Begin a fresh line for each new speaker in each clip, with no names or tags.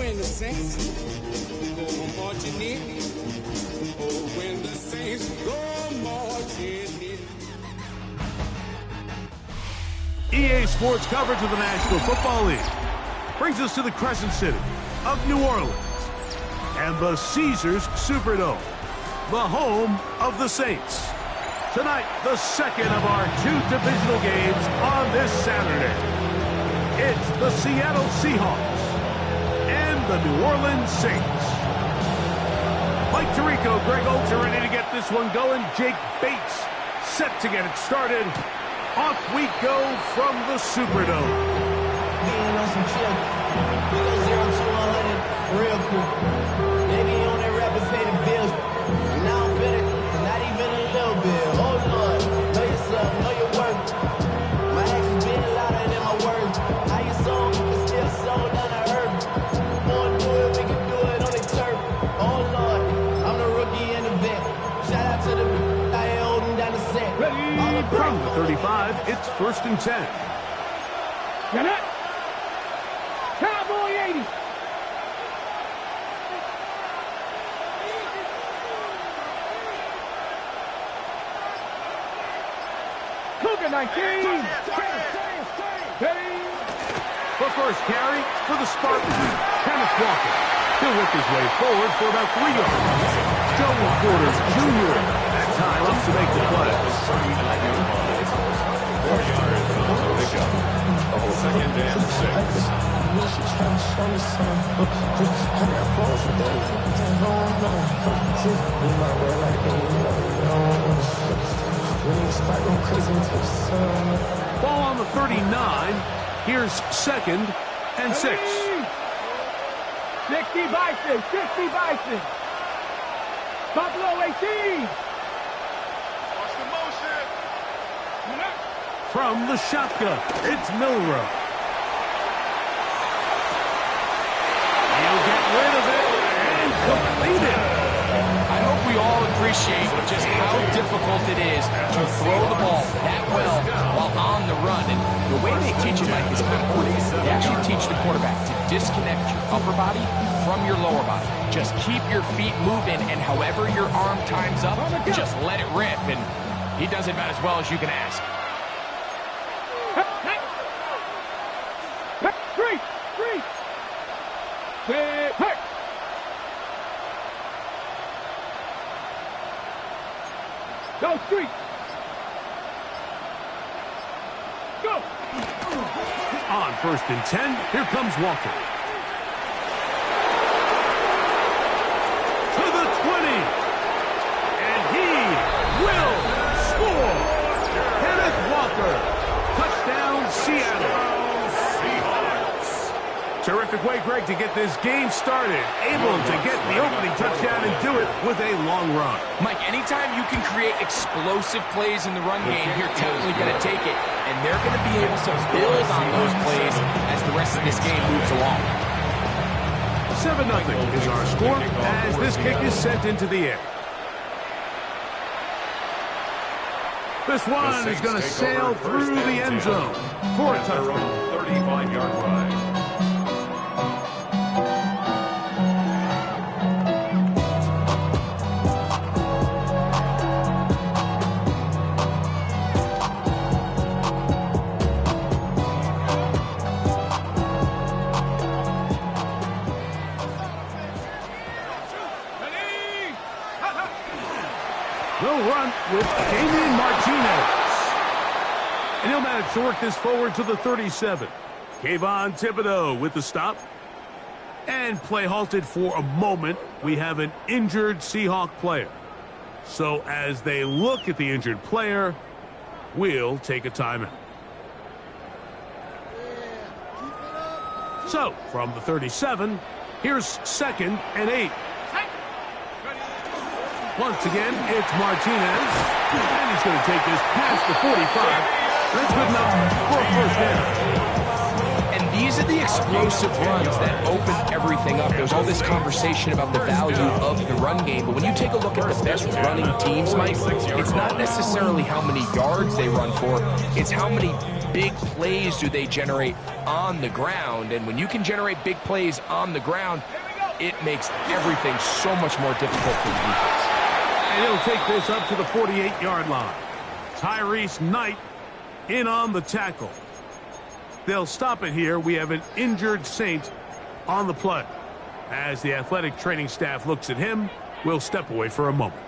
when the saints go marching in. Oh, when the saints go marching in.
EA Sports coverage of the National Football League brings us to the Crescent City of New Orleans and the Caesars Superdome, the home of the Saints. Tonight, the second of our two divisional games on this Saturday. It's the Seattle Seahawks and the New Orleans Saints. Mike Tirico, Greg Olds are ready to get this one going. Jake Bates set to get it started. Off we go from the Superdome.
Being on some chill. We go 0 to 100 real quick. Maybe on that rapid pay the bills. Now I'm finished, not even a little bit. Oh Lord, know yourself, know your worth. My actions being louder than my words. How you sold, but still sold down to earth. Wanna do it, we can do it on the turf. Oh Lord, I'm the rookie in the vet. Shout out to the I ain't holding down the set.
From the 35, it's 1st and 10.
Get it! Cowboy 80! Cougar 19!
The first carry for the Spartans, Kenneth Walker. He'll work his way forward for about 3 yards. Joe Porter Jr. that time up to make the play.
4 yards on the pickup. 2nd and 6.
Ball on the 39. Here's 2nd and 6.
60 Bison! 60 Bison! Buffalo 18!
Watch the motion.
From the shotgun, it's Milrow. He'll get rid of it and complete it.
I hope we all appreciate just how difficult it is to throw the ball that well while on the run. And the way they teach it, Mike, is kind of cool. They actually teach the quarterback to disconnect your upper body from your lower body. Just keep your feet moving, and however your arm times up, just let it rip. And he does it about as well as you can ask.
Three! Hey! Go street! Go!
On 1st and 10, here comes Walker. To the 20. And he will score. Kenneth Walker. Touchdown, Seattle. Terrific way, Greg, to get this game started. Able to get the opening touchdown and do it with a long run.
Mike, anytime you can create explosive plays in the run game, you're definitely going to take it. And they're going to be able to build on those plays as the rest of this game moves along.
7-0 is our score as this kick is sent into the air. This one is going to sail through the end zone for a touchdown.
35-yard line.
They'll run with Damian Martinez. And he'll manage to work this forward to the 37. Kayvon Thibodeau with the stop. And play halted for a moment. We have an injured Seahawk player. So as they look at the injured player, we'll take a timeout. So, from the 37, here's 2nd and 8. Once again, it's Martinez. And he's going to take this past the 45. That's good enough for a 1st down.
And these are the explosive runs that open everything up. There's all this conversation about the value of the run game, but when you take a look at the best running teams, Mike, it's not necessarily how many yards they run for, it's how many big plays do they generate on the ground. And when you can generate big plays on the ground, it makes everything so much more difficult for the defense.
And he'll take this up to the 48-yard line. Tyrese Knight in on the tackle. They'll stop it here. We have an injured Saint on the play. As the athletic training staff looks at him, we'll step away for a moment.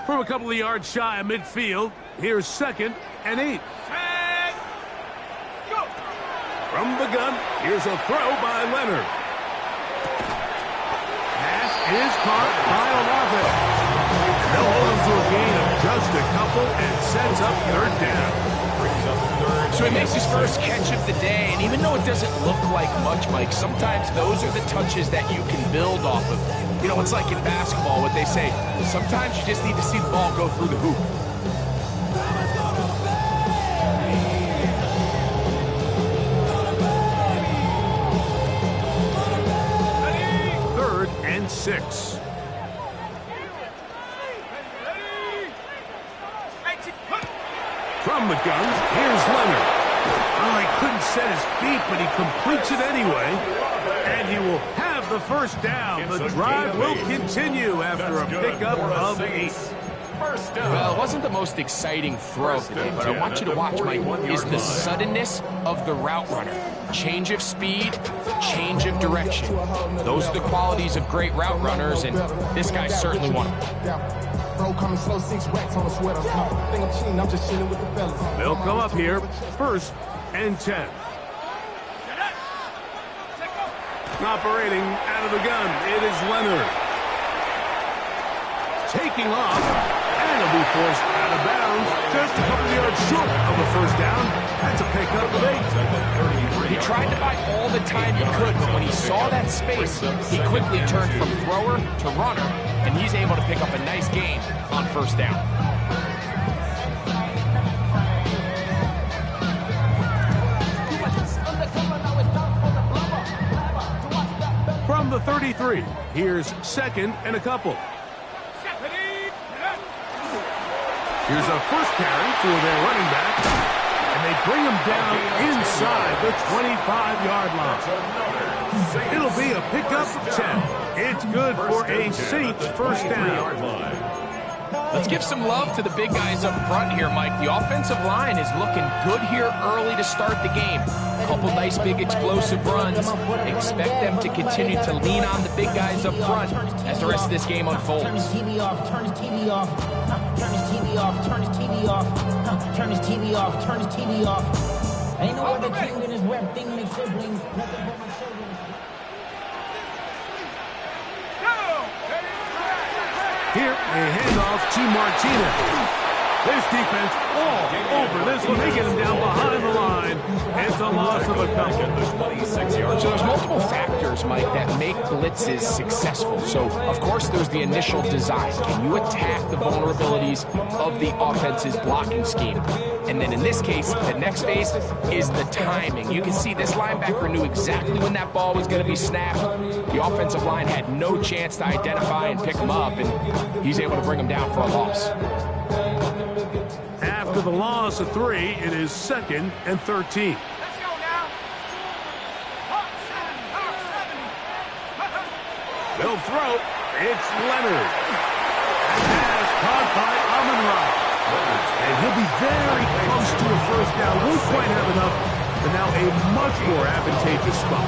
From a couple of yards shy of midfield, here's 2nd and 8. From the gun, here's a throw by Leonard. Pass is caught by Olave. They'll hold him to a gain of just a couple and sets up 3rd down.
So he makes his first catch of the day, and even though it doesn't look like much, Mike, sometimes those are the touches that you can build off of. You know, it's like in basketball, what they say, sometimes you just need to see the ball go through the hoop.
Third and 6. From the gun, here's Leonard. Oh, he couldn't set his feet, but he completes it anyway. And he will have the first down. The drive will continue after a pickup of 8.
Well, it wasn't the most exciting throw today, but I want you to watch, Mike, is the suddenness of the route runner. Change of speed, change of direction. Those are the qualities of great route runners, and this guy's certainly one of them.
They'll come up here, 1st and 10. Operating out of the gun, it is Leonard. Taking off, and he'll be forced out of bounds. Just a couple of yards short of the 1st down. That's a pickup of 8.
He tried to buy all the time he could, but when he saw that space, he quickly turned from thrower to runner, and he's able to pick up a nice gain on 1st down.
From the 33, here's 2nd and a couple. Here's a first carry for their running back, and they bring him down inside the 25-yard line. It'll be a pickup of 10. It's good for a Saints 1st down.
Let's give some love to the big guys up front here, Mike. The offensive line is looking good here early to start the game. A couple nice big explosive runs. Expect them to continue to lean on the big guys up front as the rest of this game unfolds.
Turn his TV off, turn his TV off, turn his TV off, turn his TV off, turn his TV off, turn his TV off. Ain't no other king than his web thing makes siblings. Nothing but my children.
Here, a handoff to Martinez. This defense all over this one. They get him down behind the line. It's a loss of a couple.
So there's multiple factors, Mike, that make blitzes successful. So, of course, there's the initial design. Can you attack the vulnerabilities of the offense's blocking scheme? And then in this case, the next phase is the timing. You can see this linebacker knew exactly when that ball was going to be snapped. The offensive line had no chance to identify and pick him up, and he's able to bring him down for a loss.
After the loss of 3, it is 2nd and 13.
Let's go now.
They'll throw. It's Leonard. Pass caught by Amon-Ra. And he'll be very close to a 1st down. Won't quite have enough, but now a much more advantageous spot.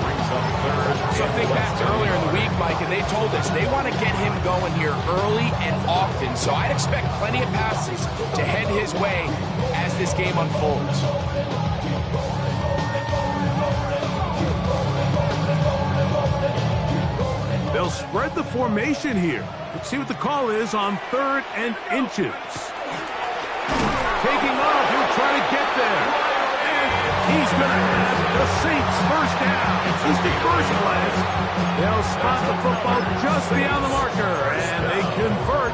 So think back to earlier in the week, Mike, and they told us they want to get him going here early and often. So I'd expect plenty of passes to head his way as this game unfolds.
They'll spread the formation here. Let's see what the call is on 3rd and inches. Taking off, he'll try to get there. And he's going to have the Saints 1st down. It's just the first play. They'll spot the football just beyond the marker, and they convert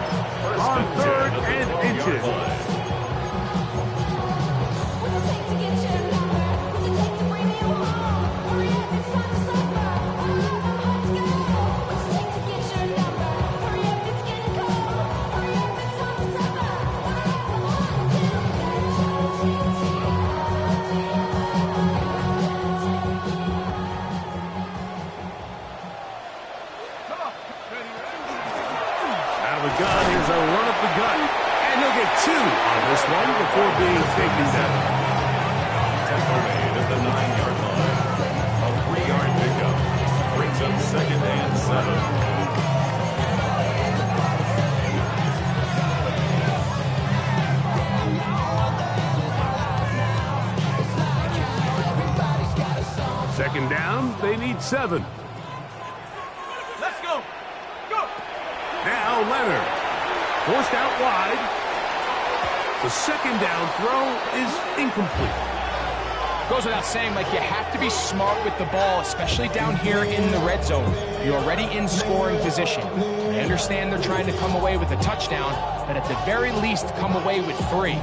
on 3rd and inches. gun. Here's a run up the gut. And he'll get 2 on this one before being taken down.
Tackle made at the 9-yard line. A 3-yard pickup. Brings up 2nd and 7.
Second down, they need 7.
Let's go. Go.
Now Leonard, forced out wide. The second down throw is incomplete.
Goes without saying, Mike, you have to be smart with the ball, especially down here in the red zone. You're already in scoring position. I understand they're trying to come away with a touchdown, but at the very least, come away with 3.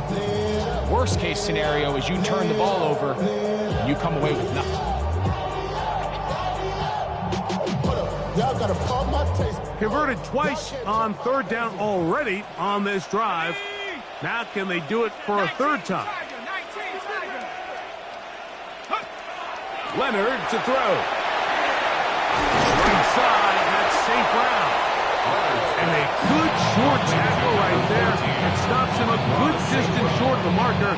Worst case scenario is you turn the ball over and you come away with nothing.
Y'all gotta pump my taste.
Converted twice on 3rd down already on this drive. Now can they do it for a 3rd time? Leonard to throw. Right side, that's St. Brown. And a good short tackle right there. It stops him a good distance short of the marker.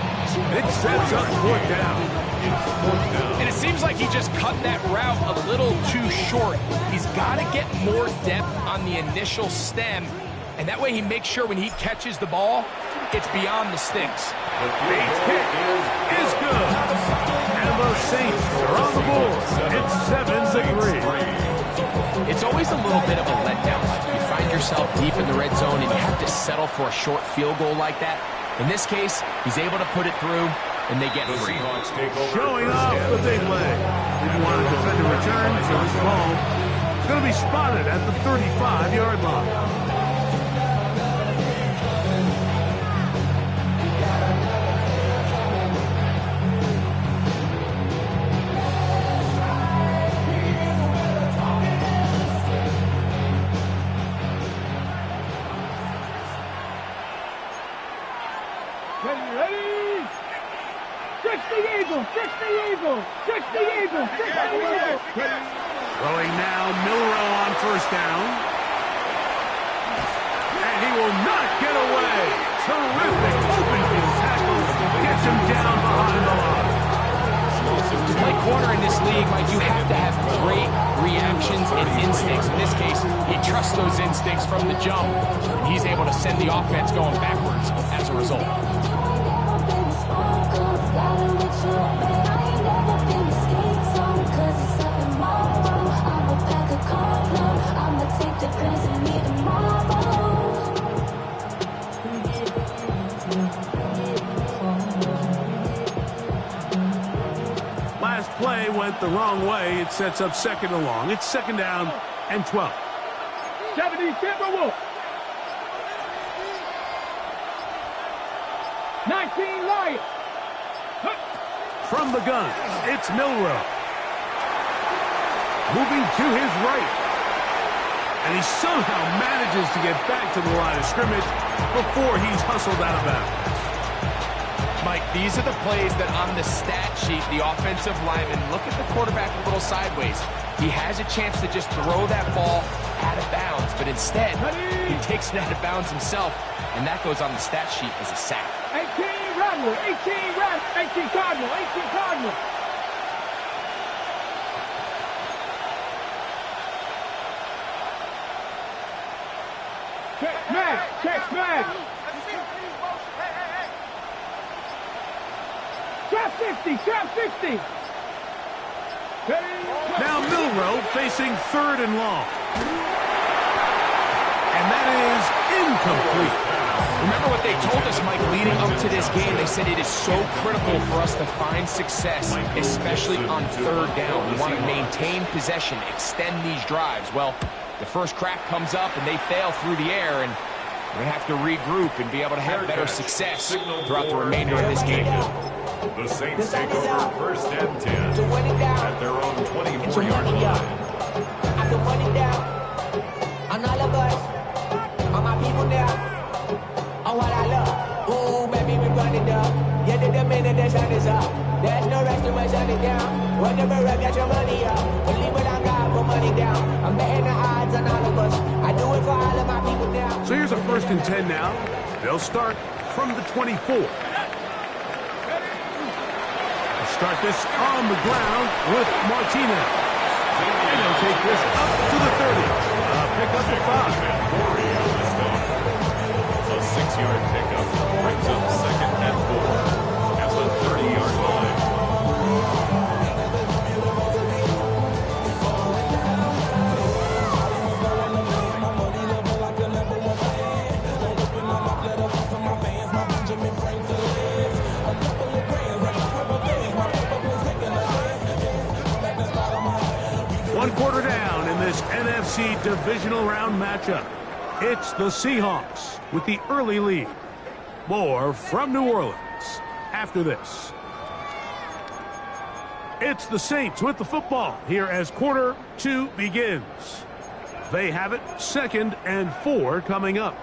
It sets up 4th down.
And it seems like he just cut that route a little too short. He's got to get more depth on the initial stem, and that way he makes sure when he catches the ball, it's beyond the sticks.
The Bates kick is good. And the Saints are on the board. It's 7-3.
It's always a little bit of a letdown. You find yourself deep in the red zone and you have to settle for a short field goal like that. In this case, he's able to put it through, and they get 3.
Showing off the big leg. Didn't want to defend a return, so this ball is going to be spotted at the 35-yard line.
Ready? 60 Eagles, 60 Eagles, 60 Eagles, 60 Eagles.
Throwing now, Milrow on 1st down. And he will not get away. Terrific open field tackle. Gets him down behind the line.
To play corner in this league, Mike, you have to have great reactions and instincts. In this case, he trusts those instincts from the jump, and he's able to send the offense going backwards as a result.
Last play went the wrong way. It sets up 2nd and long. It's 2nd down and 12.
70 Timberwolves. 19 Lions.
From the gun, it's Milrow. Moving to his right. And he somehow manages to get back to the line of scrimmage before he's hustled out of bounds.
Mike, these are the plays that on the stat sheet, the offensive lineman look at the quarterback a little sideways. He has a chance to just throw that ball out of bounds, but instead, he takes it out of bounds himself, and that goes on the stat sheet as a sack.
18 Rattler, 18 Cardinal, 18 Cardinal. Check man. Trap 50.
Now Milrow facing 3rd and long. And that is incomplete.
Remember what they told us, Mike, leading up to this game. They said it is so critical for us to find success, especially on 3rd down. We want to maintain possession, extend these drives. Well, the first crack comes up and they fail through the air, and we're going to have to regroup and be able to have better success throughout the remainder of this game.
The Saints take over 1st and 10 at their own 24-yard line.
I can run it down on all of us, on my people now, on what I love. Ooh, baby, we run it down. Yeah, the minute the sun is up, there's no rest to shut it down. Whatever, get your money up. Believe it on God, put money down. I'm betting the odds on all of us. I do it for all of my people now.
So here's a first and 10 now. They'll start from the 24. Start this on the ground with Martinez. And they'll take this up to the 30. Pick up the 5.
A 6-yard pickup brings up second and 4 at the 30-yard line.
One quarter down in this NFC divisional round matchup. It's the Seahawks with the early lead. More from New Orleans after this. It's the Saints with the football here as quarter 2 begins. They have it 2nd and 4 coming up.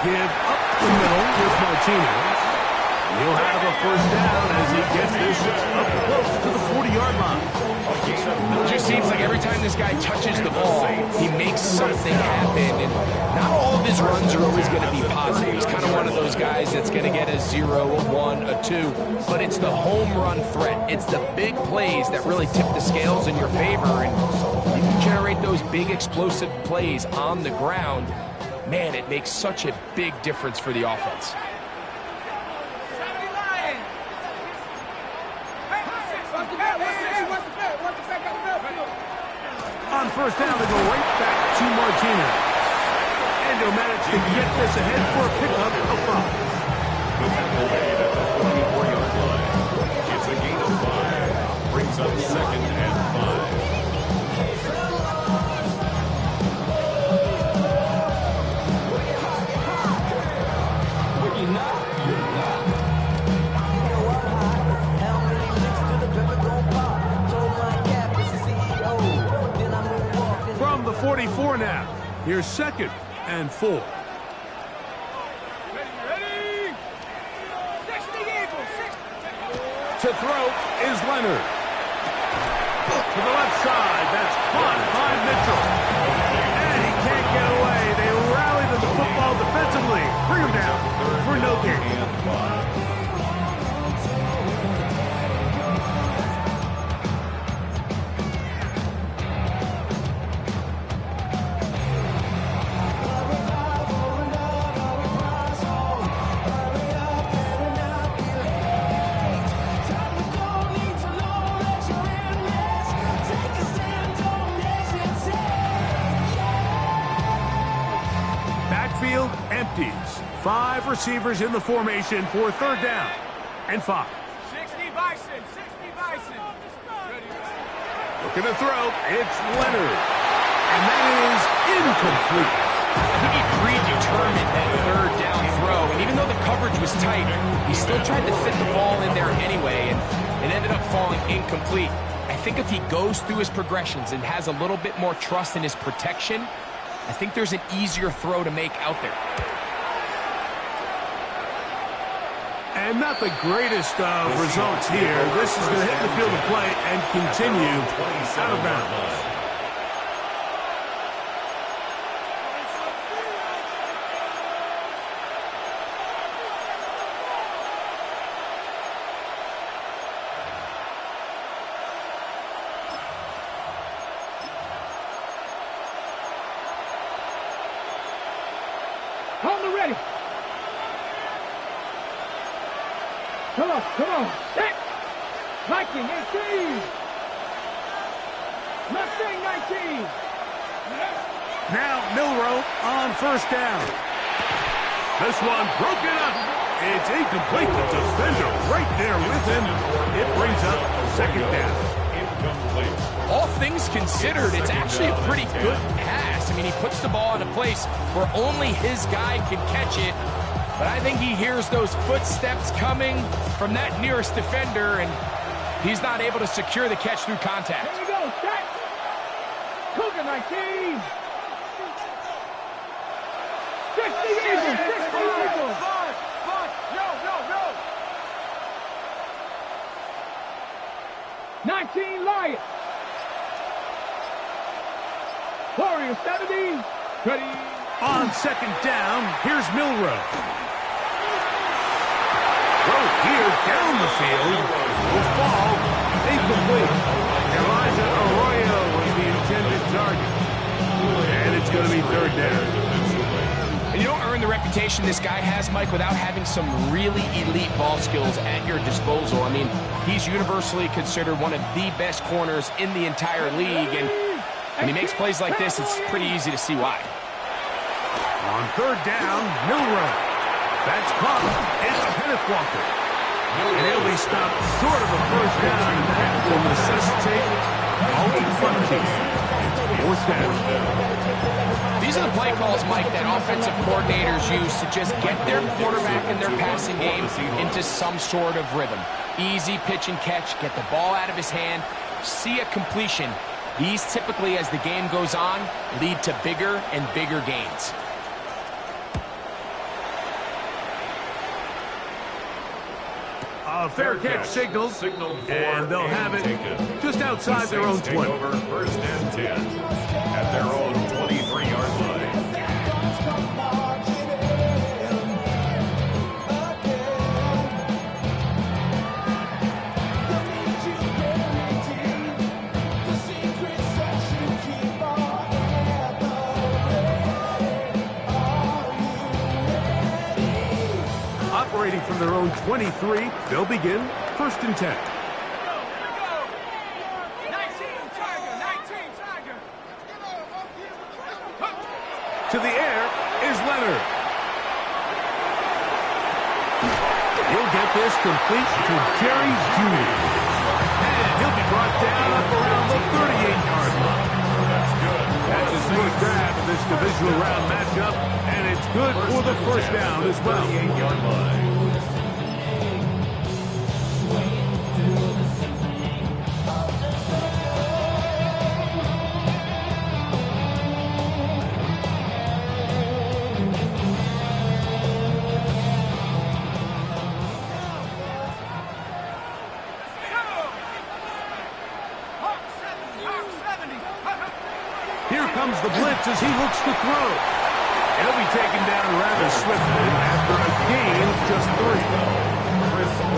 Give up the middle with Martinez. He'll have a first down as he gets this up close to the 40-yard line.
It just seems like every time this guy touches the ball, he makes something happen. And not all of his runs are always going to be positive. He's kind of one of those guys that's going to get a 0, a 1, a 2. But it's the home run threat. It's the big plays that really tip the scales in your favor. And you can generate those big explosive plays on the ground. Man, it makes such a big difference for the offense.
On first down, they go right back to Martinez. And he'll manage to get this ahead for a pickup of 5.
With that delayed at the 44-yard line. It's a gain of 5. Brings up second and 5.
From the 44 now, here's 2nd and 4.
Ready? 60 Eagles, 60.
To throw is Leonard. To the left side, that's caught by Mitchell. And he can't get away. They rally to the football defensively. Bring him down for no gain. Backfield empties. 5 receivers in the formation for 3rd down and 5.
60 Bison, 60 Bison.
Looking to throw, it's Leonard. And that is incomplete.
I think he predetermined that 3rd down throw, and even though the coverage was tight, he still tried to fit the ball in there anyway, and it ended up falling incomplete. I think if he goes through his progressions and has a little bit more trust in his protection, I think there's an easier throw to make out there.
And not the greatest of results here. This is going to hit the field of play and continue out of bounds.
Hold it ready. Come on. Set. Viking 18. Mustang 19.
Now Milrow on first down. This one broken up. It's incomplete. The defender right there with him. It brings up 2nd down.
All things considered, it's actually a pretty good pass. I mean, he puts the ball in a place where only his guy can catch it. But I think he hears those footsteps coming from that nearest defender, and he's not able to secure the catch through contact.
Here we go, set. Cougar 19. 60 Eagles, 60 Eagles. No. 19 Lions. Warriors 70. Ready.
On second down, here's Milrow. Throw here down the field. Will fall. Incomplete. Elijah Arroyo was the intended target. And it's going to be third down.
And you don't earn the reputation this guy has, Mike, without having some really elite ball skills at your disposal. I mean, he's universally considered one of the best corners in the entire league. And when he makes plays like this, it's pretty easy to see why.
On third down, Milrow. That's caught. It's Kenneth Walker. And he'll be stopped short of a first down. That will necessitate holding front team. Fourth down.
These are the play calls, Mike, that offensive coordinators use to just get their quarterback and their passing game into some sort of rhythm. Easy pitch and catch, get the ball out of his hand, see a completion. These typically, as the game goes on, lead to bigger and bigger gains.
A fair catch signaled, and they'll have it just outside their own 20.
Over first and 10 at their own 23-yard line.
Operating from their own 23, they'll begin first and 10. To the air is Leonard. He'll get this complete to Jerry Jeudy. And he'll be brought down up around the 38-yard line. That's good. That's his first grab of this divisional round matchup, and it's good for the first down as well.
38-yard line.
Here comes the blitz as he looks to throw. He'll be taken down rather swiftly after a gain of just 3.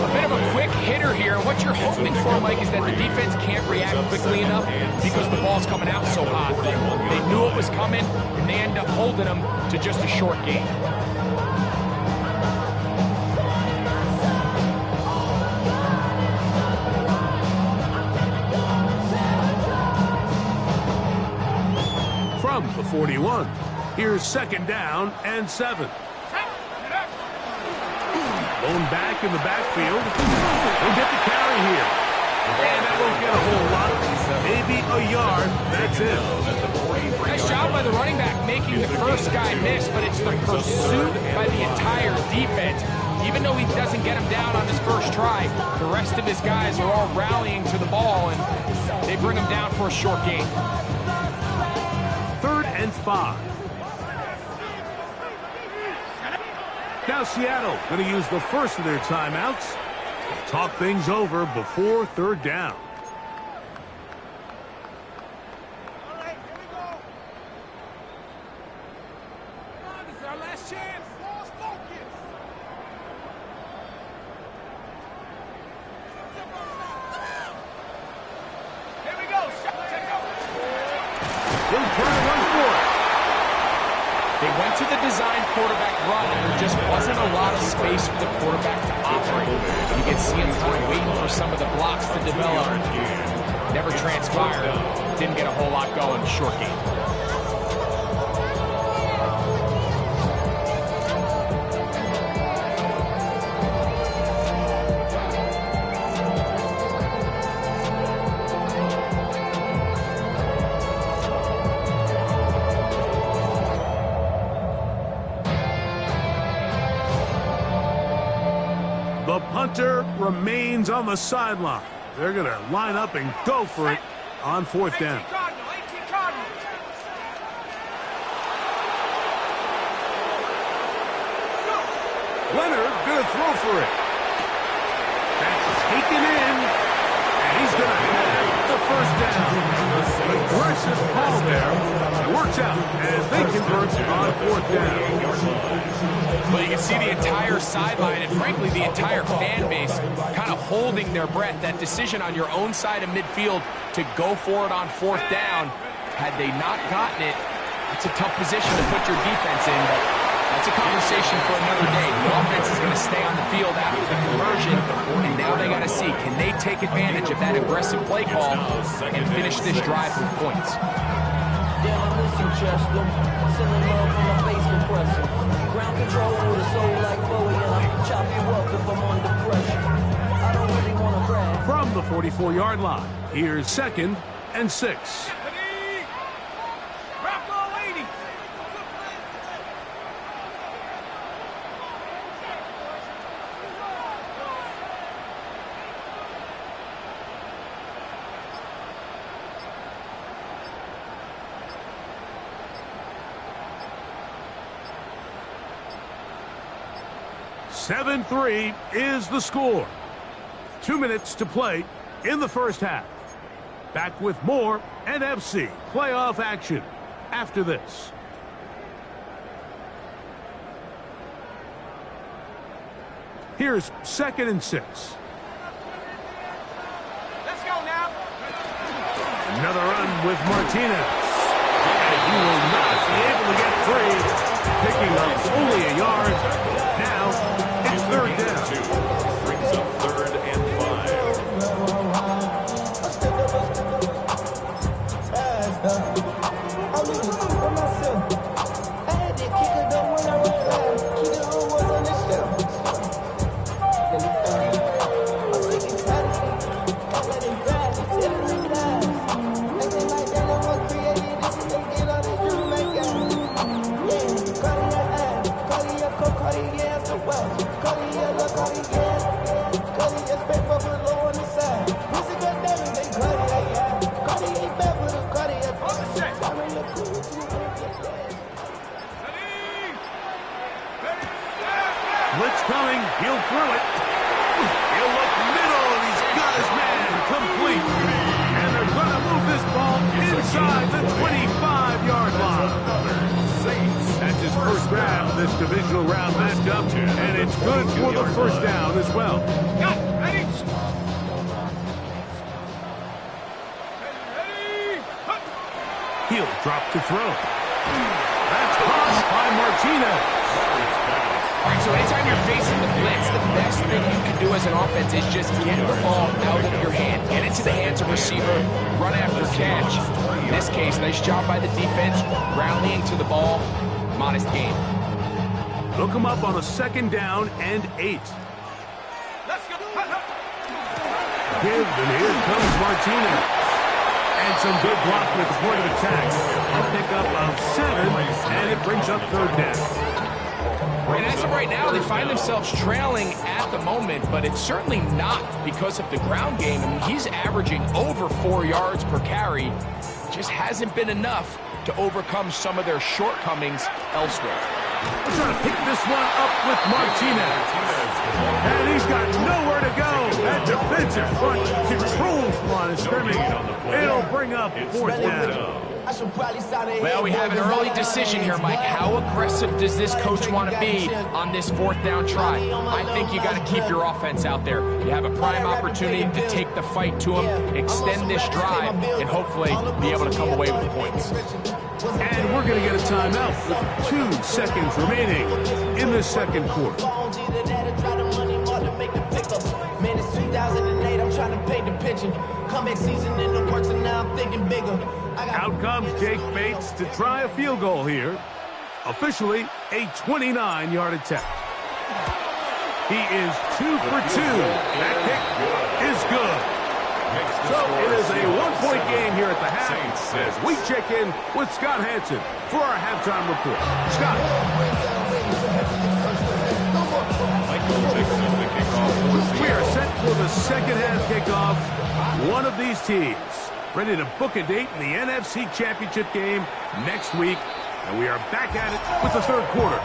A bit of a quick hitter here. What you're hoping for, Mike, is that the defense can't react quickly enough because the ball's coming out so hot. They knew it was coming, and they end up holding them to just a short gain.
From the 41, here's second down and 7. Blown back in the backfield. He'll get the carry here. And that won't get a whole lot. Maybe a yard. That's it.
Nice job by the running back making the first guy miss, but it's the pursuit by the entire defense. Even though he doesn't get him down on his first try, the rest of his guys are all rallying to the ball, and they bring him down for a short gain.
3rd and 5. Now Seattle going to use the first of their timeouts. Talk things over before third down.
All right, here we go. Come on, this is our last chance. Lost focus. Here we go. Check out.
He'll turn and run for it.
They went to the design quarterback run, and there just wasn't a lot of space for the quarterback to operate. You can see him kind of waiting for some of the blocks to develop. Never transpired. Didn't get a whole lot going. Short game.
The punter remains on the sideline. They're going to line up and go for it on fourth down. Leonard going to throw for it. That's taken in, and he's going to have the first down. Aggressive call there. It works out as they convert on fourth down.
Well, you can see the entire sideline and, frankly, the entire fan base kind of holding their breath. That decision on your own side of midfield to go for it on fourth down, had they not gotten it, it's a tough position to put your defense in, but that's a conversation for another day. The offense is going to stay on the field after the conversion, and now they got to see, can they take advantage of that aggressive play call and finish this drive with points?
Damn, listen, Chester. Sending love from a face compressor. Ground control with a soul like Chloe, and I chop you up if I'm under pressure. I don't really want to brag.
From the 44-yard line, here's 2nd and 6. Seven 3 is the score. 2 minutes to play in the first half. Back with more NFC playoff action after this. Here's 2nd and 6.
Let's go now.
Another run with Martinez. And he will not be able to get free. Picking up only a yard. Now it's 3rd down.
Brings up 3rd and
Blitz coming. He'll throw it. He'll look middle, and he's got his man complete. And they're going to move this ball inside the 25-yard line. That's his first grab of this divisional round matchup, and it's good for the first down as well.
Ready?
He'll drop to throw. That's caught by Martinez.
All right, so anytime you're facing the blitz, the best thing you can do as an offense is just get the ball out of your hand. Get it to the hands of receiver, run after catch. In this case, nice job by the defense, rallying to the ball. Modest game.
Look him up on a 2nd down and 8.
Let's go.
Give, and here comes Martinez. And some good block with the point of attack. A pickup of 7, and it brings up 3rd down.
And as of right now, they find themselves trailing at the moment, but it's certainly not because of the ground game. I mean, he's averaging over 4 yards per carry. Just hasn't been enough to overcome some of their shortcomings elsewhere.
We're trying to pick this one up with Martinez. And he's got nowhere to go. That defensive front controls the line of scrimmage. It'll bring up 4th down.
Well, we have an early decision here, Mike. How aggressive does this coach want to be on this 4th down try? I think you got to keep your offense out there. You have a prime opportunity to take the fight to him, extend this drive, and hopefully be able to come away with points.
And we're going to get a timeout with 2 seconds remaining in the 2nd quarter.
Man, it's 2008, I'm trying to paint the picture. Comeback season in the works, and now I'm thinking bigger.
Out comes Jake Bates to try a field goal here. Officially a 29-yard attempt. He is 2 for 2. That kick is good. So it is a 1-point game here at the half as we check in with Scott Hansen for our halftime report. Scott.
Michael Dixon, the kickoff.
We are set for the second half kickoff. One of these teams ready to book a date in the NFC Championship game next week. And we are back at it with the third quarter.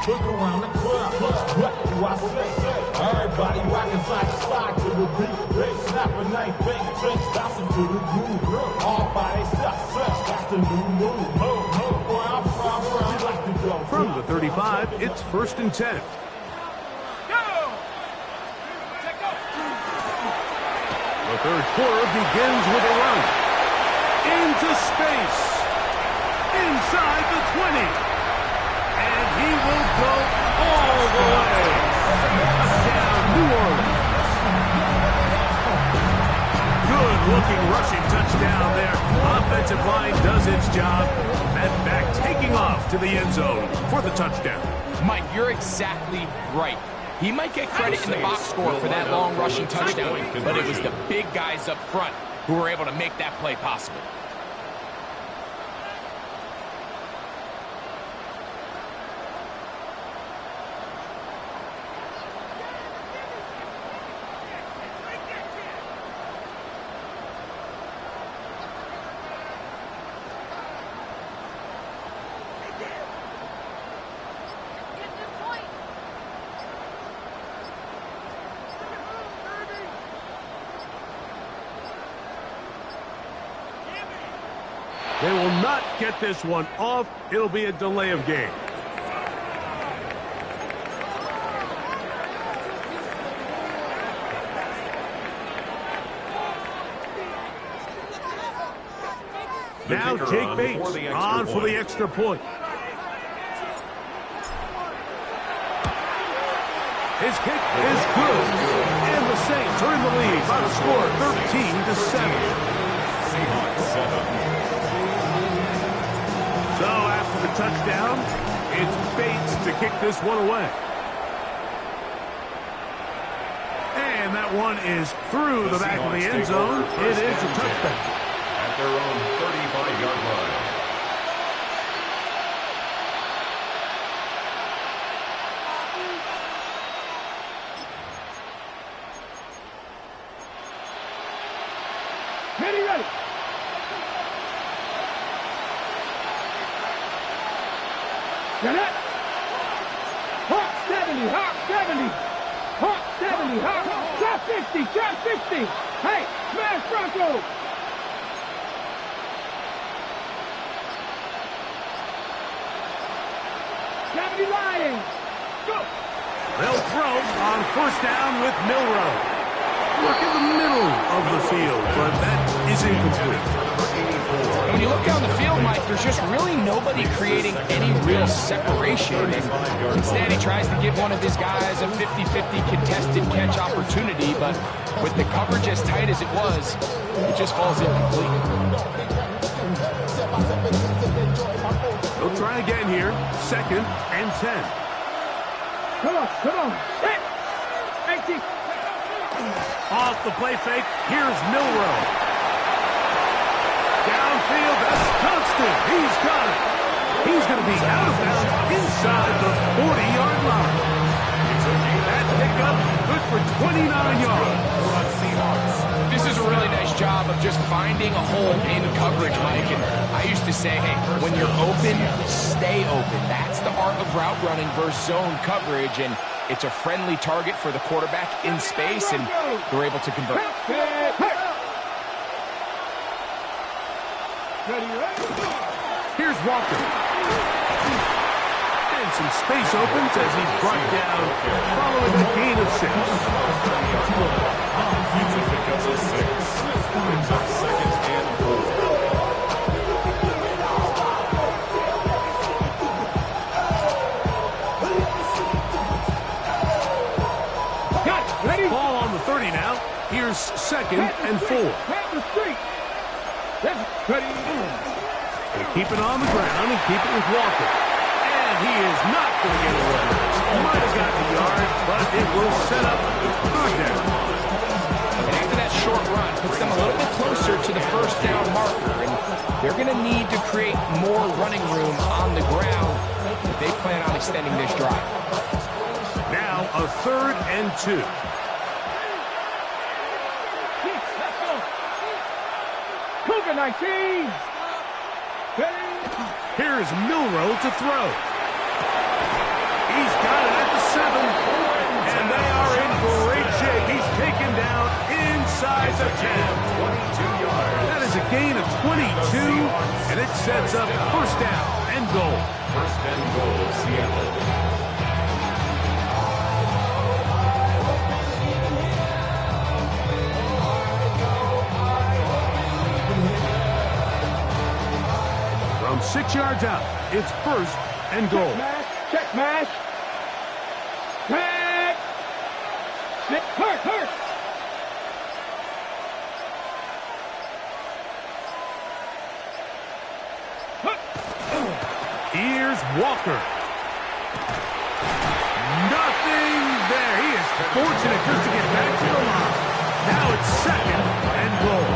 Look around the club, what do I say? Everybody rockin' side to side to the beat. They snapping, they bang, drinks, bouncing to the groove. All by themselves, that's the new move. Where I'm from, you like to go.
From the 35, it's 1st and 10. The third quarter begins with a run. Into space. Inside the 20. And he will go all the way. Touchdown, New Orleans. Good-looking rushing touchdown there. Offensive line does its job. And back taking off to the end zone for the touchdown.
Mike, you're exactly right. He might get credit in the box score for that long rushing touchdown, but it was the big guys up front who were able to make that play possible.
They will not get this one off. It'll be a delay of game. Now Jake Bates on for the extra point. His kick is good. And the Saints are in the lead by the score 13-7. So after the touchdown, it's Bates to kick this one away. And that one is through the back of the end zone. It is a touchback.
At their own 35-yard line.
Ready. Get it? Hawk 70, Hawk 70. Hawk 70, Hawk. Drop 50, drop 50. Hey, smash Bronco. Gravity Lions. Go.
They'll throw on 1st down with Milrow. Work in the middle of the field, but that is incomplete.
When you look down the field, Mike, there's just really nobody creating any real separation. And instead, he tries to give one of his guys a 50-50 contested catch opportunity, but with the coverage as tight as it was, it just falls incomplete.
They'll try again here. 2nd and 10.
Come on. Hey, 18.
Off the play fake, here's Milrow. Downfield, that's Johnston. He's got it. He's going to be out of bounds inside the 40-yard line. That pickup, good for 29 yards.
This is a really nice job of just finding a hole in coverage, Mike. And I used to say, hey, when you're open, stay open. That's the art of route running versus zone coverage. And it's a friendly target for the quarterback in space, and they're able to convert.
Here's Walker. And some space opens as he's brought down following a gain of 6.
Because of 6. It's up 2nd and 4.
Ball on the 30 now. Here's 2nd and 4. They keep it on the ground and keep it with Walker. And he is not going to get away. Might have got the yard, but it will set up 3rd down.
And after that short run, puts them a closer to the first down marker, and they're going to need to create more running room on the ground if they plan on extending this drive.
Now a 3rd and 2.
Let's go. Cougar 19.
Here's Milroe to throw. He's got it at the 7. And they are in great shape. He's taken down inside the 10.
22 yards.
That is a gain of 22, and it sets up first down and goal.
First and goal, Seattle.
From 6 yards out, it's first and goal.
Check mash. Check. Hurt.
Here's Walker. Nothing there. He is fortunate just to get back to the line. Now it's second and goal.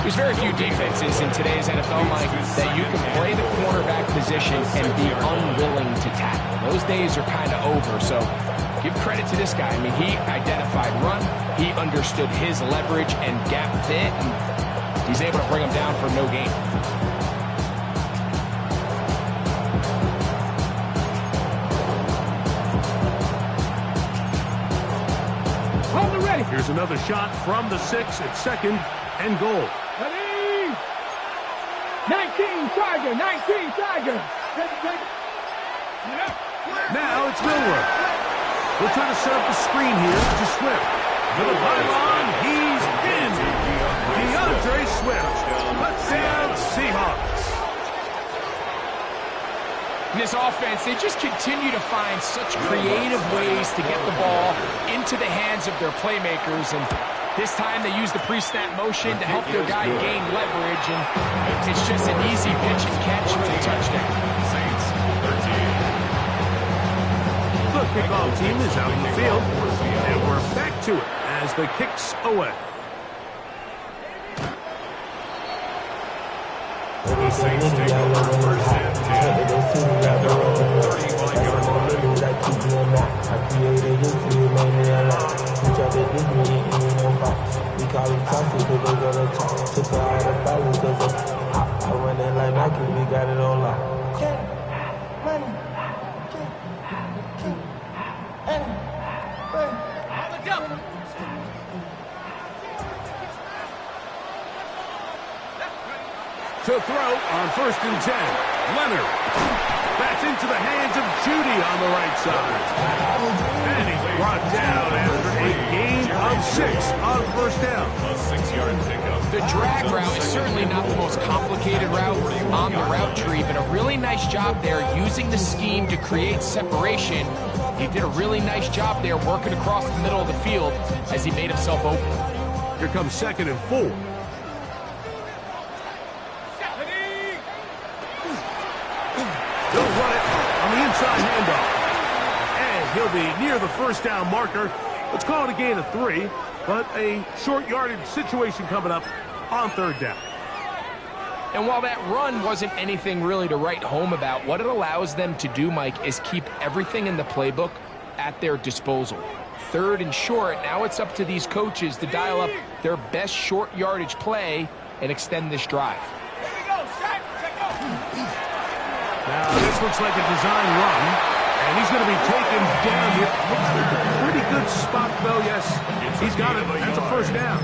There's very few defenses in today's NFL, Mike, that you can play the cornerback position and be unwilling to tackle. Those days are kind of over, so give credit to this guy. I mean, he identified run, he understood his leverage and gap fit, and he's able to bring him down for no gain.
Here's another shot from the 6 at second and goal.
19 Tiger.
Now it's Milroe. We'll try to set up the screen here to Swift. To the pylon, he's in. DeAndre Swift. Touchdown, Seahawks.
In this offense, they just continue to find such creative ways to get the ball into the hands of their playmakers, and this time they use the pre-snap motion to help their guy gain leverage, and it's just an easy pitch and catch for the touchdown.
Saints, 13.
The kickoff team is out in the field, and we're back to it as the kick's away.
The Saints take over first and 10 at their own 35-yard line.
I created history, made me alive. We tried to diss me, ain't no fight. We call it toxic, cause they go to talk. Took her out of balance, cause I run it like Nike, we got it on lock.
To throw on first and 10. Leonard. That's into the hands of Judy on the right side. And he's brought down after a gain of 6 on first down.
A 6-yard pickup.
The drag route is certainly not the most complicated route on the route tree, but a really nice job there using the scheme to create separation. He did a really nice job there working across the middle of the field as he made himself open.
Here comes second and 4. He'll run it on the inside handoff. And he'll be near the first down marker. Let's call it a gain of 3, but a short yardage situation coming up on third down.
And while that run wasn't anything really to write home about, what it allows them to do, Mike, is keep everything in the playbook at their disposal. Third and short, now it's up to these coaches to dial up their best short yardage play and extend this drive.
Now, this looks like a design run, and he's going to be taken down here. Looks like a pretty good spot, though, yes. He's got it. That's a first down.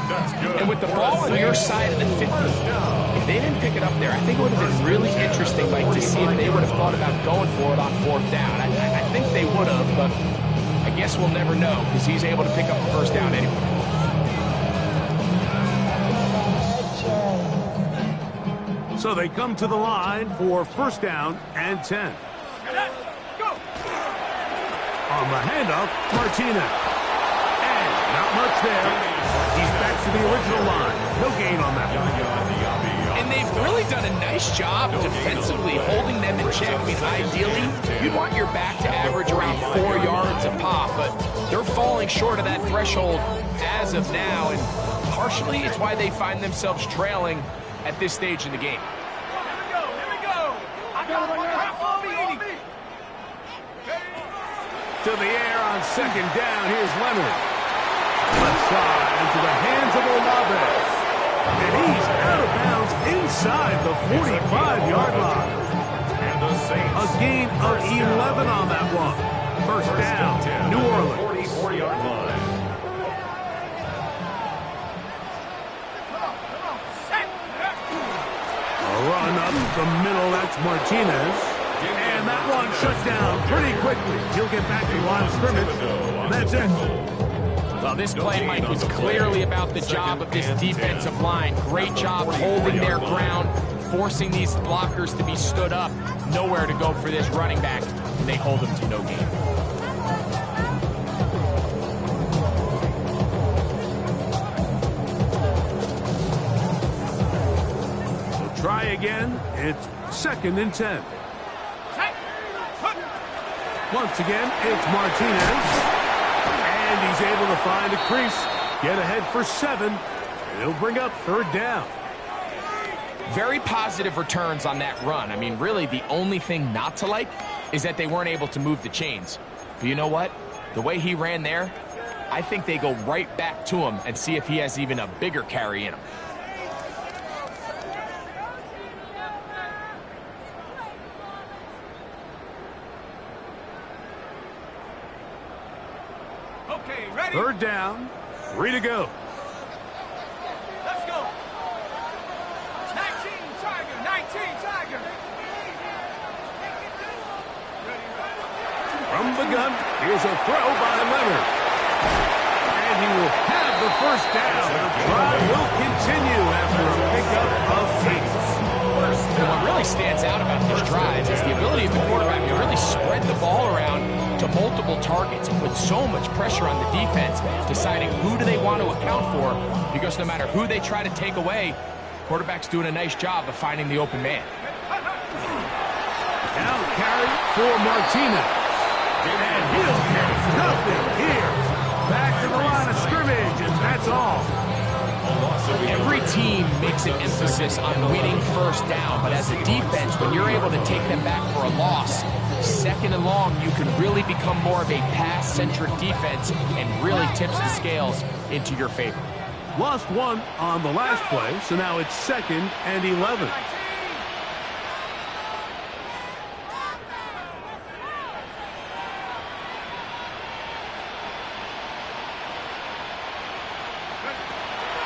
That's good.
And with the ball on your side of the 50, if they didn't pick it up there, I think it would have been really interesting, Mike, to see if they would have thought about going for it on fourth down. I think they would have, but I guess we'll never know because he's able to pick up the first down anyway.
So they come to the line for first down and 10.
Go!
On the handoff, Martinez. And not much there. He's back to the original line. No gain on that one.
And they've really done a nice job defensively holding them in check. I mean, ideally, you want your back to average around 4 yards a pop, but they're falling short of that threshold as of now. And partially it's why they find themselves trailing at this stage in the game.
To the air on second down. Here's Leonard. Left side into the hands of Olave. And he's out of bounds inside the 45-yard line.
And the Saints.
A gain of 11 on that one. First down, New Orleans.
44-yard line.
A run up the middle, that's Martinez. And that one shut down pretty quickly. He'll get back to the line of scrimmage, and that's it.
Well, this play, Mike, was clearly about the job of this defensive line. Great job holding their ground, forcing these blockers to be stood up. Nowhere to go for this running back, and they hold him to no gain.
They'll try again. It's 2nd and 10. Once again, it's Martinez. And he's able to find a crease, get ahead for 7, and he'll bring up 3rd down.
Very positive returns on that run. I mean, really, the only thing not to like is that they weren't able to move the chains. But you know what? The way he ran there, I think they go right back to him and see if he has even a bigger carry in him.
Okay, ready?
3rd down, 3 to go.
Let's go. 19 Tiger, 19 Tiger.
From the gun, here's a throw by Leonard. And he will have the first down. The drive will continue after a pickup of 6.
And what really stands out about this drive is the ability of the quarterback to really spread the ball around to multiple targets and put so much pressure on the defense, deciding who do they want to account for, because no matter who they try to take away, quarterback's doing a nice job of finding the open man.
Now carry for Martinez. And he'll get nothing here. Back to the line of scrimmage, and that's all.
Every team makes an emphasis on winning first down, but as a defense, when you're able to take them back for a loss, 2nd and long, you can really become more of a pass-centric defense and really tips the scales into your favor.
Lost 1 on the last play, so now it's 2nd and 11.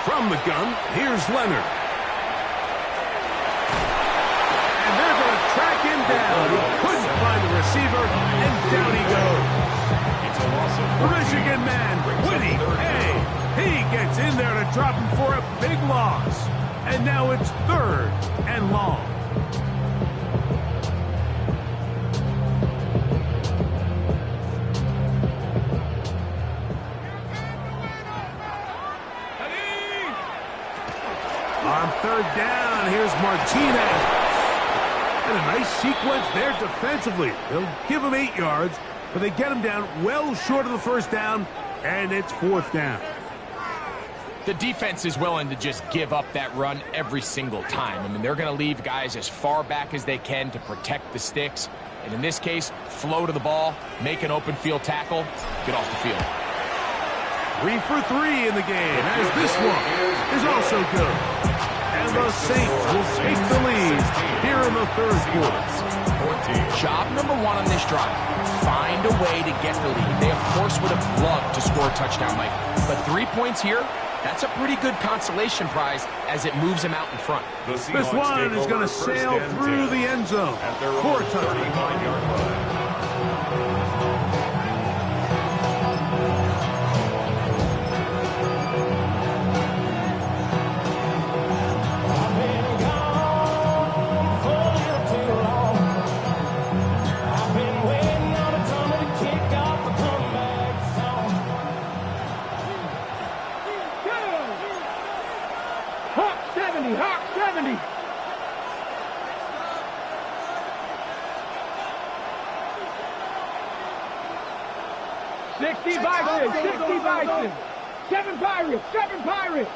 From the gun, here's Leonard. And they're going to track him down. He couldn't find the receiver, and down he goes. The Michigan man, Whitty, he gets in there to drop him for a big loss. And now it's 3rd and long. On 3rd down, here's Martinez. And a nice sequence there defensively. They'll give him 8 yards, but they get him down well short of the first down, and it's 4th down.
The defense is willing to just give up that run every single time. I mean, they're going to leave guys as far back as they can to protect the sticks. And in this case, flow to the ball, make an open field tackle, get off the field.
3 for 3 in the game, as this one is also good. And the Saints will take the lead here in the 3rd quarter.
Job number 1 on this drive, find a way to get the lead. They, of course, would have loved to score a touchdown, Mike. But 3 points here, that's a pretty good consolation prize as it moves them out in front.
This one is going to sail through the end zone for a touchdown.
Hawk 70. Sixty Bison. Seven Pirates. Seven Pirates.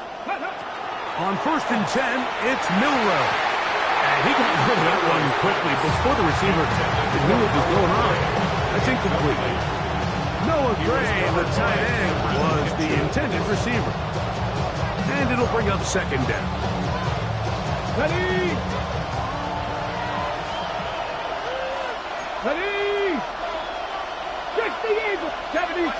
On 1st and 10, it's Milrow. And he got rid of that one quickly before the receiver knew what was going on. That's incomplete. Noah Gray, the tight end, was the intended receiver. And it'll bring up 2nd down.
Ready. Ready. 60 Eagles. 70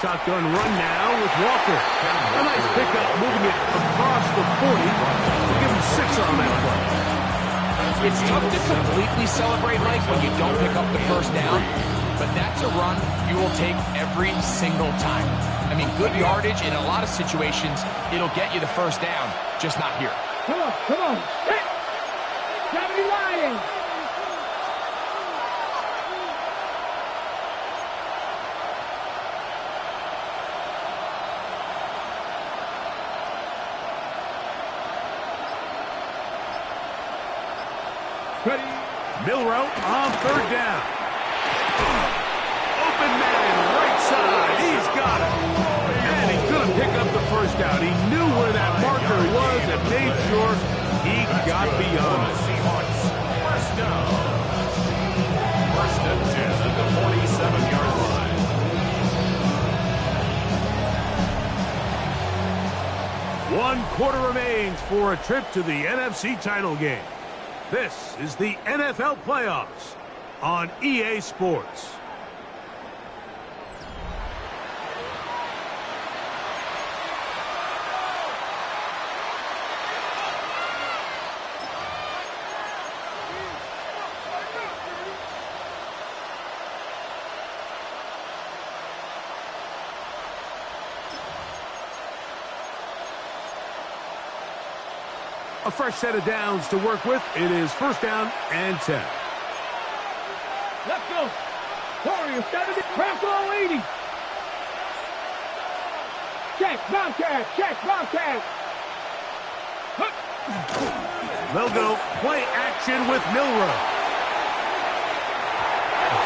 Shotgun run now with Walker. A nice pickup, moving it across the 40 to give him 6 on that play.
It's tough to completely celebrate, Mike, when you don't pick up the 1st down, but that's a run you will take every single time. I mean, good yardage in a lot of situations, it'll get you the 1st down, just not here.
Come on, come on. Hit. 70 Lions. Ready.
Milrow on 3rd down. Open man, right side. He's got it. And he's going to pick up the 1st down. He knew where that marker was and made sure he got beyond it.
Seahawks. 1st down. 1st and 10 at the 47-yard line.
1 quarter remains for a trip to the NFC title game. This is the NFL playoffs on EA Sports. A fresh set of downs to work with. It is 1st down and 10.
Let's go. Warriors 70. Bronco 80. Check, Bobcat. Check, Bobcat.
They'll go play action with Milrow.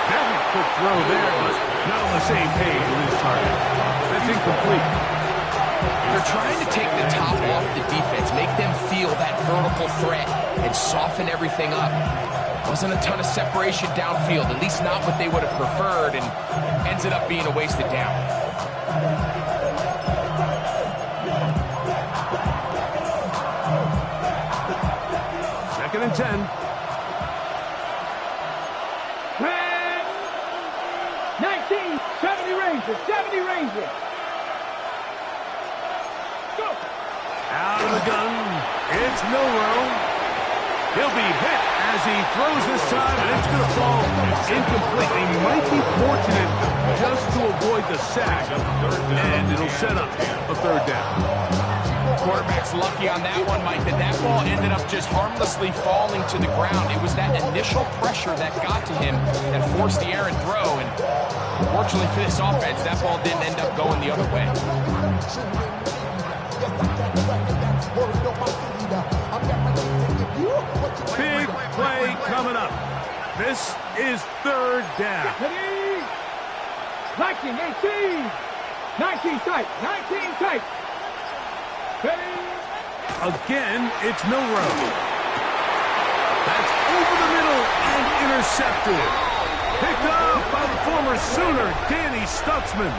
Very quick throw there, but not on the same page with his target. That's incomplete.
They're trying to take the top off the defense, make them feel that vertical threat, and soften everything up. Wasn't a ton of separation downfield, at least not what they would have preferred, and ends up being a wasted down.
2nd and 10.
19, 70 Rangers, 70 Rangers.
Out of the gun, it's Milrow. He'll be hit as he throws this time, and it's going to fall incomplete. He might be fortunate just to avoid the sack, and it'll set up a 3rd down.
Quarterback's lucky on that one, Mike, that ball ended up just harmlessly falling to the ground. It was that initial pressure that got to him that forced the errant throw, and fortunately for this offense, that ball didn't end up going the other way.
Big play coming up. This is 3rd down.
19, 18. 19 tight, 19 tight.
Again, it's Milrow. That's over the middle and intercepted. Picked up by the former Sooner, Danny Stutzman.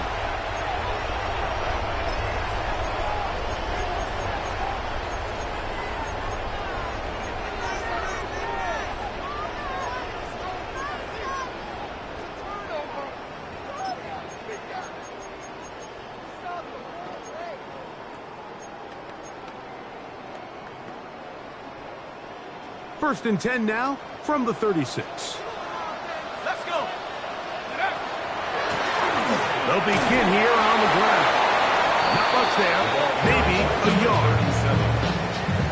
First and 10 now from the 36.
Let's go.
They'll begin here on the ground. Not much there, maybe a yard.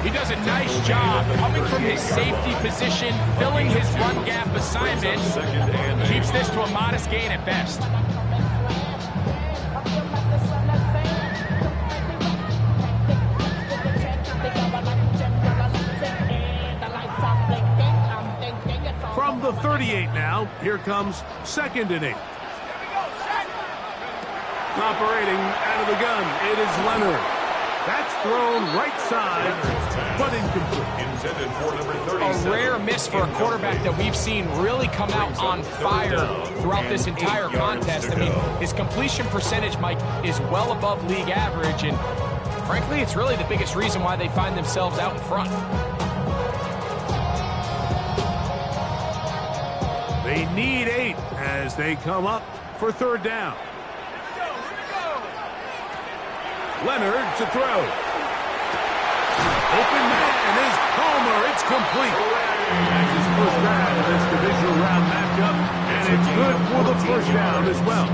He does a nice job coming from his safety position, filling his run gap assignment. Keeps this to a modest gain at best.
From the 38 now, here comes 2nd and 8. Operating out of the gun, it is Leonard. That's thrown right side, but incomplete.
Intended for number 37.
A rare miss for a quarterback that we've seen really come out on fire throughout this entire contest. I mean, his completion percentage, Mike, is well above league average, and frankly, it's really the biggest reason why they find themselves out in front.
They need 8 as they come up for third down. Leonard to throw. Open man is Palmer. It's complete. That's his first down in this divisional round matchup, and it's good for the first down as well.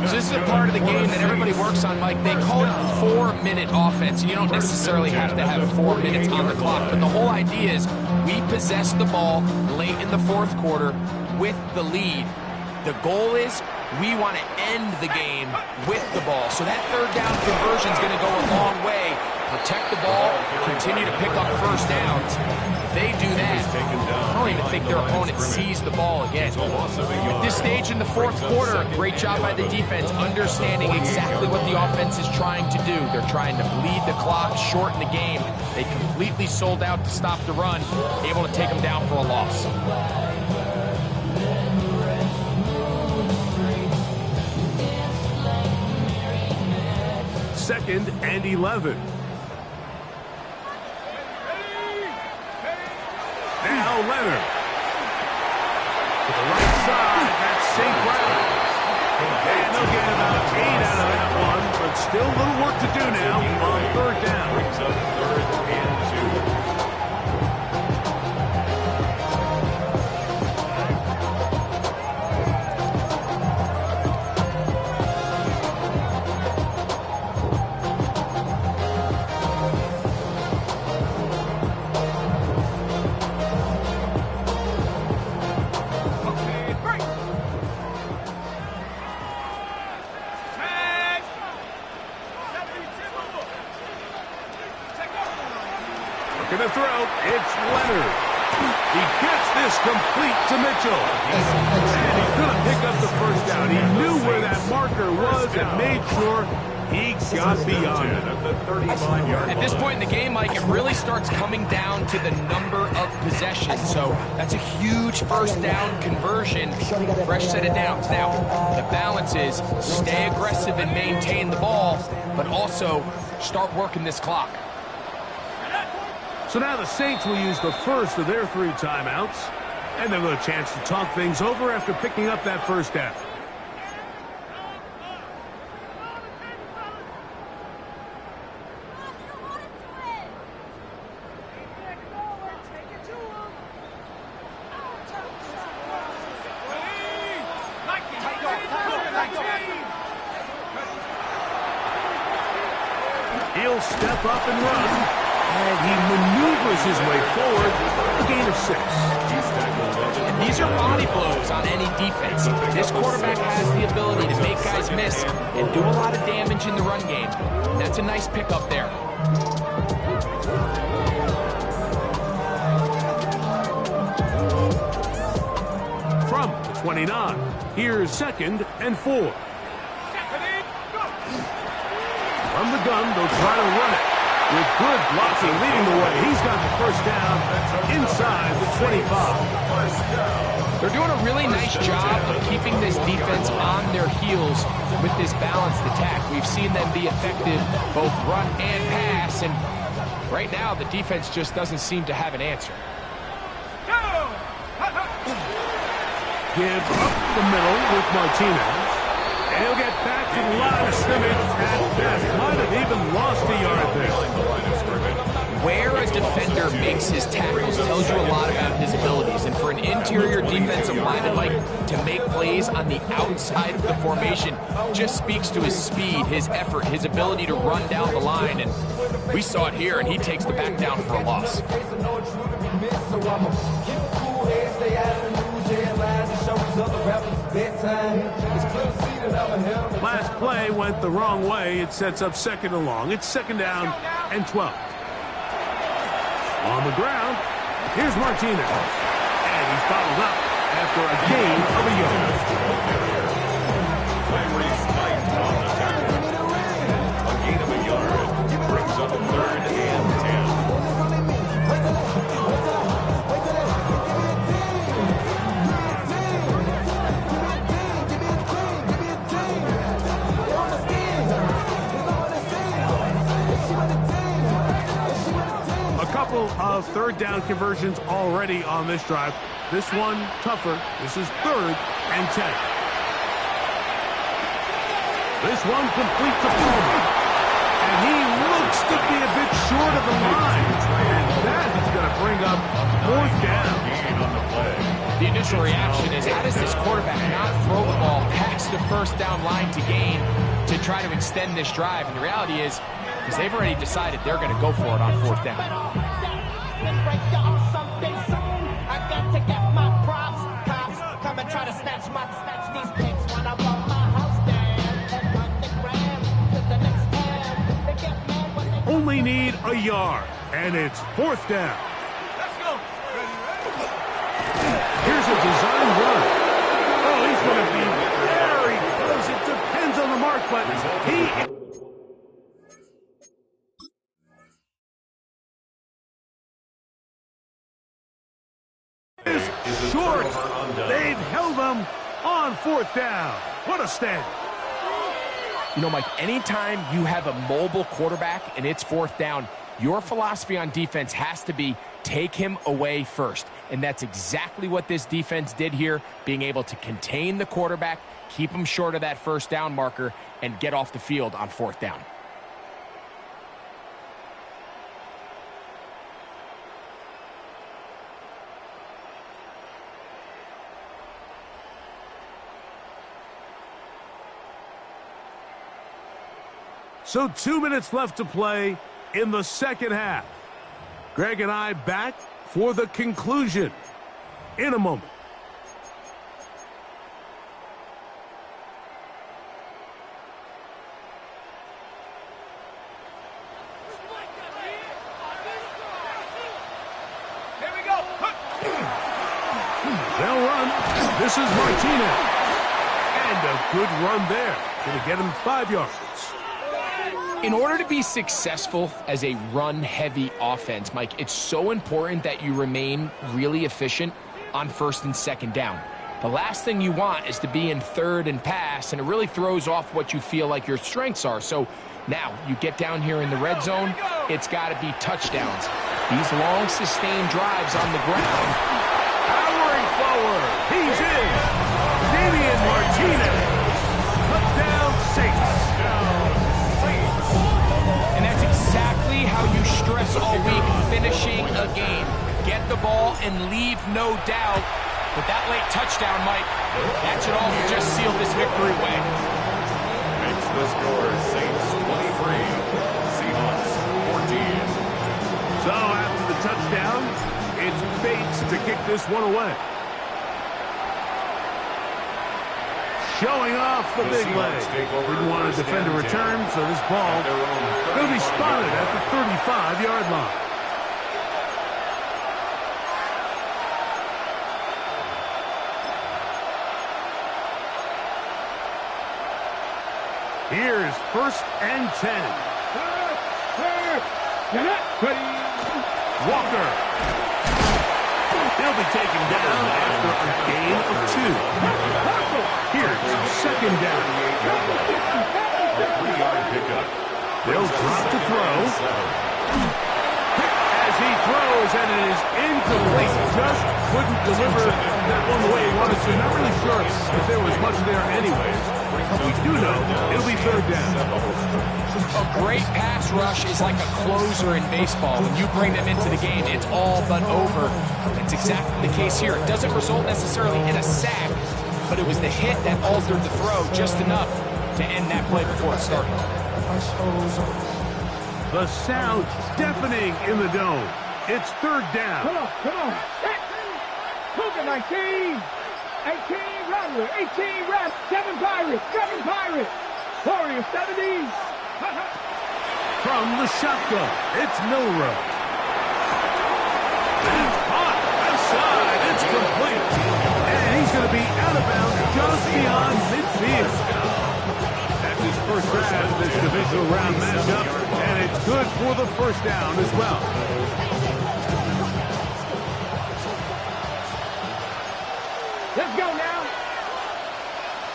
So this is a part of the game that everybody works on, Mike. They call it 4-minute offense. You don't necessarily have to have 4 minutes on the clock, but the whole idea is we possess the ball late in the fourth quarter with the lead. The goal is we want to end the game with the ball. So that third down conversion is going to go a long way. Protect the ball, continue to pick up first downs. If they do that, I don't even think their opponent sees the ball again. At this stage in the fourth quarter, great job by the defense, understanding exactly what the offense is trying to do. They're trying to bleed the clock, shorten the game. They completely sold out to stop the run, able to take them down for a loss.
Second and 11. Now Leonard. To the right side, that's St. Brown. And they'll get about 8 out of that one, but still a little work to do now on third down.
Brings up third and 2.
Going to throw, it's Leonard. He gets this complete to Mitchell. And he's going to pick up the first down. He knew where that marker was and made sure he got beyond it.
At this point in the game, Mike, it really starts coming down to the number of possessions. So that's a huge first down conversion. Fresh set of downs. Now, the balance is stay aggressive and maintain the ball, but also start working this clock.
So now the Saints will use the first of their 3 timeouts, and they'll get a chance to talk things over after picking up that first down. He'll step up and run. And he maneuvers his way forward, a gain of 6.
And these are body blows on any defense. This quarterback has the ability to make guys miss and do a lot of damage in the run game. And that's a nice pickup there.
From the 29, here's second and 4. From the gun, they'll try to run it. With good blocking leading the way, he's got the first down inside the 25.
They're doing a really nice job of keeping this defense on their heels with this balanced attack. We've seen them be effective both run and pass, and right now the defense just doesn't seem to have an answer.
Give up the middle with Martinez. And he'll get back to the line of scrimmage at best. Might have even lost a yard there.
Where a defender makes his tackles tells you a lot about his abilities. And for an interior defensive lineman like to make plays on the outside of the formation just speaks to his speed, his effort, his ability to run down the line. And we saw it here, and he takes the back down for a loss.
Last play went the wrong way. It sets up second and long. It's second down and 12. On the ground, here's Martinez. And he's fouled up after a gain of a yard. couple of third down conversions already on this drive. This one tougher. This is 3rd and 10. This one complete to Palmer. And he looks to be a bit short of the line. And that is going to bring up 4th down.
The initial reaction is, how does this quarterback not throw the ball past the 1st down line to gain to try to extend this drive? And the reality is they've already decided they're going to go for it on 4th down.
Only need a yard, and it's 4th down. Here's a design run. Oh, he's going to be very close. It depends on the mark, but he is short. They've held him on 4th down. What a stand.
You know, Mike, anytime you have a mobile quarterback and it's 4th down, your philosophy on defense has to be take him away first. And that's exactly what this defense did here, being able to contain the quarterback, keep him short of that 1st down marker, and get off the field on 4th down.
So 2 minutes left to play in the 2nd half. Greg and I back for the conclusion in a moment.
Here we go.
They'll run. This is Martinez. And a good run there. Going to get him 5 yards.
In order to be successful as a run-heavy offense, Mike, it's so important that you remain really efficient on 1st and 2nd down. The last thing you want is to be in 3rd and pass, and it really throws off what you feel like your strengths are. So now you get down here in the red zone, it's got to be touchdowns. These long, sustained drives on the ground.
Powering forward. He's in. Damian Martinez. Touchdown Saints.
And that's exactly how you stress all week, finishing a game. Get the ball and leave no doubt. But that late touchdown, Mike, that should all just seal this victory away.
Makes the score Saints 23, Seahawks 14.
So after the touchdown, it's Bates to kick this one away. Showing off the big leg. Didn't want to defend a return, so this ball will be spotted at the 35-yard line. Here's 1st and 10. Walker. He'll be taken down after a gain of 2. Here's 2nd down.
A 3-yard pickup.
They'll drop to throw. As he throws, and it is incomplete. Just couldn't deliver that one the way he wanted to. Not really sure if there was much there anyways. But we do know it'll be 3rd down.
A great pass rush is like a closer in baseball. When you bring them into the game, it's all but over. That's exactly the case here. It doesn't result necessarily in a sack, but it was the hit that altered the throw just enough to end that play before it started.
The sound deafening in the dome. It's 3rd down.
Come on. Cougar 19. 18, Rattler. 18, Rat. 7 Pirates. Warrior 70.
From the shotgun, it's Milrow. It's hot. Left side. It's complete. And he's going to be out of bounds just beyond midfield. That's his first grab in this divisional round matchup, and it's good for the 1st down as well.
Let's go now.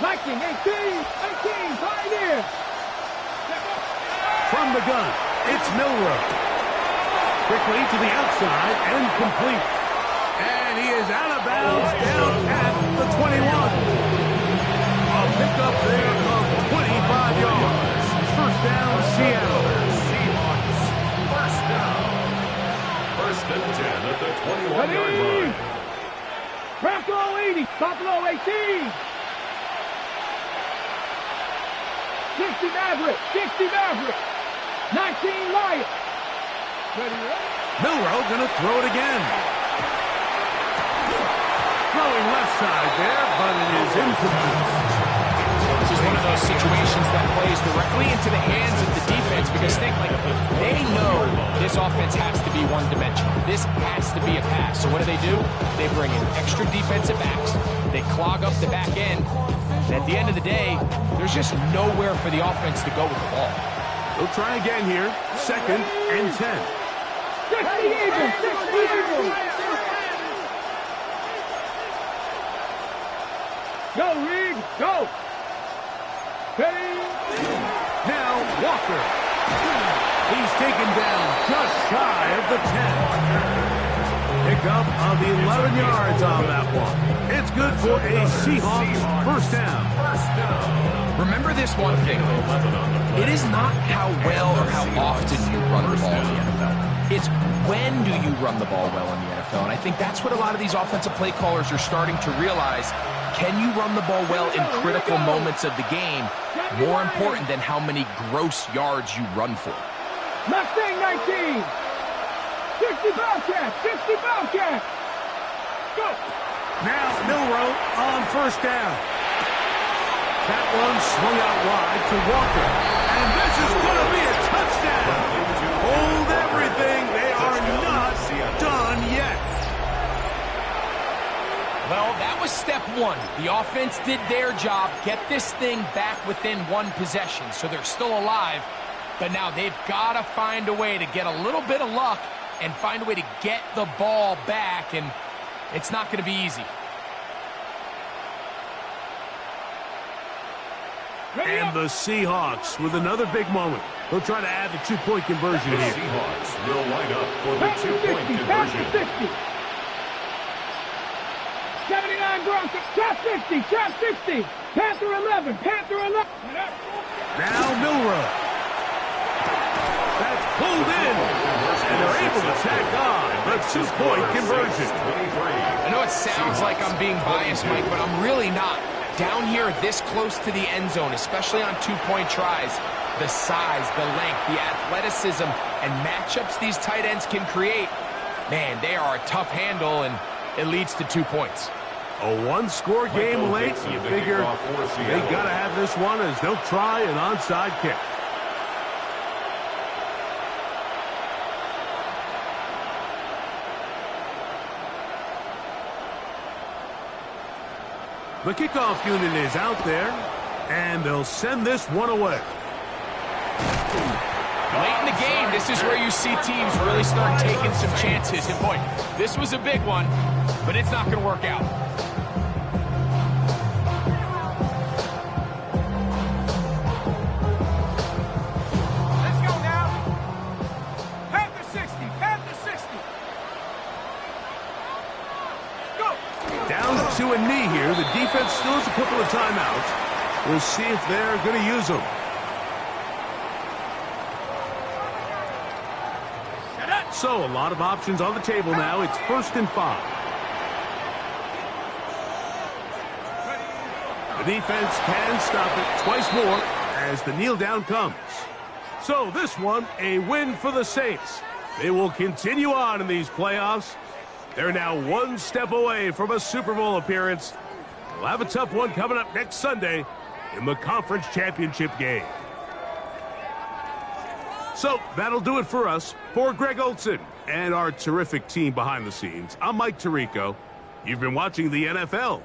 Viking 18, Pioneer.
From the gun, it's Milrow. Quickly to the outside and complete. And he is out of bounds down at the 21. A pickup there of 25 yards. First down, Seattle.
Seahawks. First down. First and 10 at the 21-yard line.
Bronco 80, Buffalo 18. 60 Maverick, 60 Maverick. 19 Lions.
Milroe going to throw it again. Throwing left side there, but it is incomplete.
This is one of those situations that plays directly into the hands of the defense because they know this offense has to be one-dimensional. This has to be a pass. So what do? They bring in extra defensive backs. They clog up the back end. And at the end of the day, there's just nowhere for the offense to go with the ball.
They'll try again here. Second and 10.
60 Eagles, 60 Eagles. Go, Reed, go. Ready.
Now Walker. He's taken down just shy of the 10. Pick up of 11 yards on that one. It's good for a Seahawks first down.
Remember this one thing. It is not how well or how often you run the ball in the NFL. It's when do you run the ball well in the NFL. And I think that's what a lot of these offensive play callers are starting to realize. Can you run the ball well in critical moments of the game? More important than how many gross yards you run for.
Mustang 19. 60 Bobcats, 60 Bobcats. Go.
Now Milroe on first down. That one swung out wide to Walker. And this is going to be a touchdown. Hold everything. They are not done yet.
Well, that was step one. The offense did their job, get this thing back within one possession, so they're still alive. But now they've got to find a way to get a little bit of luck and find a way to get the ball back, and it's not going to be easy.
And the Seahawks with another big moment. They'll try to add the two-point conversion
The
here.
Seahawks will line up for the
Pass to 60,
two-point
pass to
conversion.
60. 79 Broncos, trap 60, trap 60. Panther 11, Panther 11.
Now Milroe. That's pulled in. And they're able to tack on the two-point conversion.
I know it sounds like I'm being biased, Mike, but I'm really not. Down here this close to the end zone, especially on two-point tries, the size, the length, the athleticism, and matchups these tight ends can create, man, they are a tough handle, and it leads to 2 points.
A one-score game late. You figure they got to have this one as they'll try an onside kick. The kickoff unit is out there, and they'll send this one away.
Late in the game, this is where you see teams really start taking some chances. And boy, this was a big one, but it's not going to work out.
Let's go now. Panther 60, Panther 60. Go.
Down to a knee here. The defense still has a couple of timeouts. We'll see if they're going to use them. So, a lot of options on the table now. It's 1st and 5. The defense can stop it twice more as the kneel down comes. So, this one, a win for the Saints. They will continue on in these playoffs. They're now one step away from a Super Bowl appearance. They'll have a tough one coming up next Sunday in the conference championship game. So that'll do it for us. For Greg Olson and our terrific team behind the scenes, I'm Mike Tirico. You've been watching the NFL